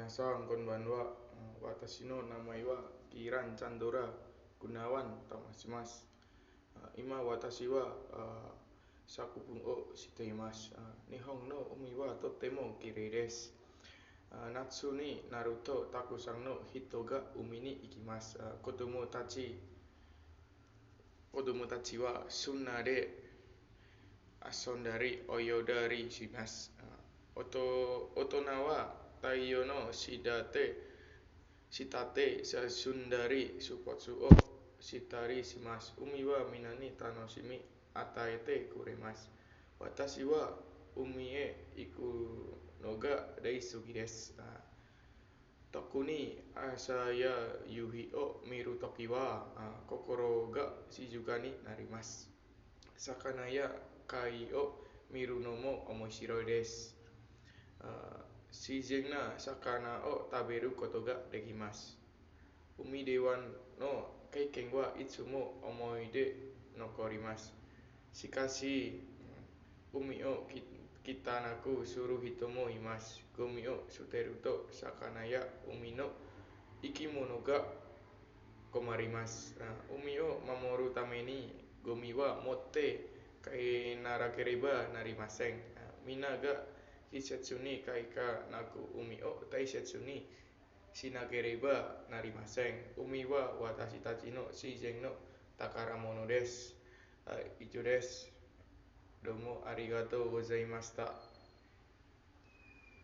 Minasan konbanwa, watashi no namai wa Kiran Chandora Gunawan tamashimasu. Ima watashi wa sakupun o shiteimasu. Nihon no umi wa totemo kirei desu. Natsu ni Naruto Takusan no hito ga umi ni ikimasu. Kodomo tachi wa sunna de asondari oyodari shimasu. Otona wa taiyo no shitate sasundari supotsu o shitari shimasu. Umi wa minani tanoshimi ataete kuremasu. Watashi wa umi e iku no ga daisuki desu. Toku ni asaya yuhi o miru toki wa kokoro ga shizuka ni narimasu. Sakana ya kai o miru no mo omoshiroi desu. Shizen na sakana o taberu koto ga dekimasu. Umi dewa no keiken wa itsumo omoide nokorimasu. Shikashi umi o kitanaku suru hitomo imasu. Gomi o suteru to sakana ya umi no ikimono ga komarimasu. Umi o mamoru tame ni gomi wa motte kai narakereba narimasen. Mina ga hisetsu ni kai ka naku umi o taisetsu ni shinakereba narimasen. Umi wa watashi tachi no shizen no takaramono desu. Ijo desu. Domo arigatou gozaimashita.